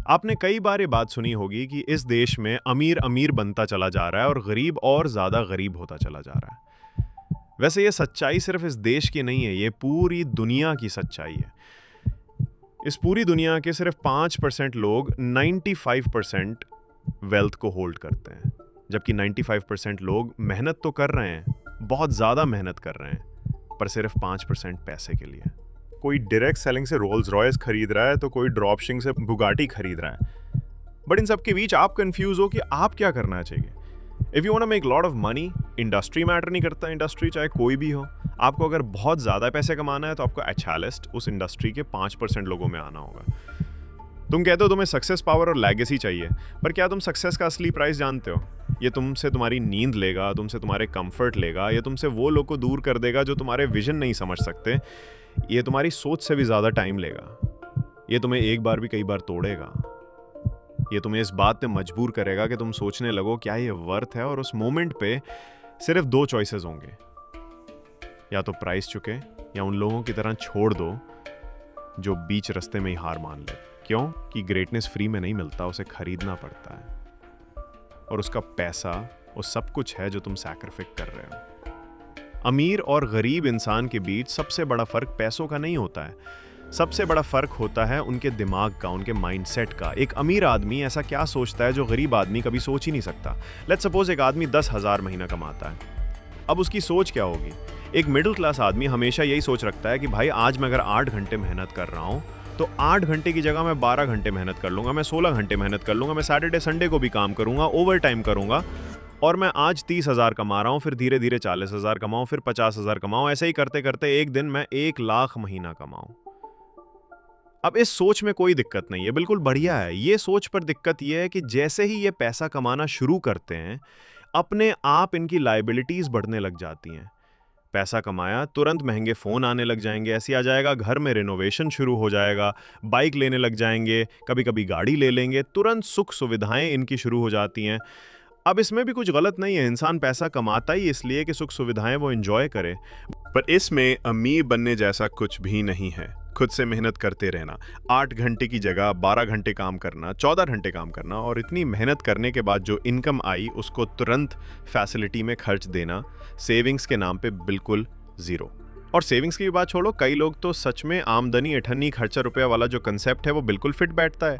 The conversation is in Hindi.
आपने कई बार ये बात सुनी होगी कि इस देश में अमीर अमीर बनता चला जा रहा है और गरीब और ज्यादा गरीब होता चला जा रहा है। वैसे ये सच्चाई सिर्फ इस देश की नहीं है, ये पूरी दुनिया की सच्चाई है। इस पूरी दुनिया के सिर्फ 5% लोग 95% वेल्थ को होल्ड करते हैं, जबकि 95% लोग मेहनत तो कर रहे हैं, बहुत ज्यादा मेहनत कर रहे हैं, पर सिर्फ 5% पैसे के लिए। कोई डायरेक्ट सेलिंग से रोल्स रॉयस खरीद रहा है तो कोई ड्रॉपशिपिंग से बुगाटी खरीद रहा है। बट इन सब के बीच आप कंफ्यूज हो कि आप क्या करना चाहिए। If you want to make lot of money, industry matter नहीं करता, इंडस्ट्री चाहे कोई भी हो। आपको अगर बहुत ज्यादा पैसे कमाना है तो आपको अच्छा लिस्ट उस इंडस्ट्री के 5% लोगों में आना होगा। तुम कहते हो तुम्हें सक्सेस, पावर और लेगेसी चाहिए, पर क्या तुम सक्सेस का असली प्राइस जानते हो? ये तुमसे तुम्हारी नींद लेगा, तुमसे तुम्हारे कंफर्ट लेगा, ये तुमसे वो लोग को दूर कर देगा जो तुम्हारे विजन नहीं समझ सकते, ये तुम्हारी सोच से भी ज्यादा टाइम लेगा, ये तुम्हें एक बार भी कई बार तोड़ेगा, ये तुम्हें इस बात पे मजबूर करेगा कि तुम सोचने लगो क्या ये वर्थ है। और उस मोमेंट पे सिर्फ 2 चॉइसेस होंगे, या तो प्राइस चुके या उन लोगों की तरह छोड़ दो जो बीच रास्ते में ही हार मान ले। क्यों? कि ग्रेटनेस फ्री में नहीं मिलता, उसे खरीदना पड़ता है, और उसका पैसा वो सब कुछ है जो तुम सैक्रिफाइस कर रहे हो। अमीर और गरीब इंसान के बीच सबसे बड़ा फर्क पैसों का नहीं होता है, सबसे बड़ा फर्क होता है उनके दिमाग का, उनके माइंडसेट का। एक अमीर आदमी ऐसा क्या सोचता है जो गरीब आदमी कभी सोच ही नहीं सकता। लेट्स सपोज एक आदमी 10,000 महीना कमाता है, अब उसकी सोच क्या होगी? एक मिडिल क्लास आदमी हमेशा यही सोच रखता है कि भाई आज मैं अगर 8 घंटे मेहनत कर रहा हूं तो 8 घंटे की जगह मैं 12 घंटे मेहनत कर लूंगा, मैं 16 घंटे मेहनत कर लूंगा, मैं सैटरडे संडे को भी काम करूंगा, ओवर टाइम करूंगा, और मैं आज 30,000 कमा रहा हूं, फिर धीरे धीरे 40,000 कमाऊं, फिर 50,000 कमाऊं, ऐसे ही करते करते एक दिन मैं 1,00,000 महीना कमाऊं। अब इस सोच में कोई दिक्कत नहीं है, बिल्कुल बढ़िया है। ये सोच पर दिक्कत ये है कि जैसे ही ये पैसा कमाना शुरू करते हैं, अपने आप इनकी लायबिलिटीज बढ़ने लग जाती हैं। पैसा कमाया, तुरंत महंगे फोन आने लग जाएंगे, ऐसे आ जाएगा, घर में रिनोवेशन शुरू हो जाएगा, बाइक लेने लग जाएंगे, कभी कभी गाड़ी ले लेंगे, तुरंत सुख सुविधाएं इनकी शुरू हो जाती हैं। अब इसमें भी कुछ गलत नहीं है, इंसान पैसा कमाता ही इसलिए कि सुख सुविधाएं वो एंजॉय करे, पर इसमें अमीर बनने जैसा कुछ भी नहीं है। खुद से मेहनत करते रहना, 8 घंटे की जगह 12 घंटे काम करना, 14 घंटे काम करना, और इतनी मेहनत करने के बाद जो इनकम आई उसको तुरंत फैसिलिटी में खर्च देना, सेविंग्स के नाम पे बिल्कुल जीरो। और सेविंग्स की बात छोड़ो, कई लोग तो सच में आमदनी अठन्नी खर्चा रुपया वाला जो कंसेप्ट है वो बिल्कुल फिट बैठता है।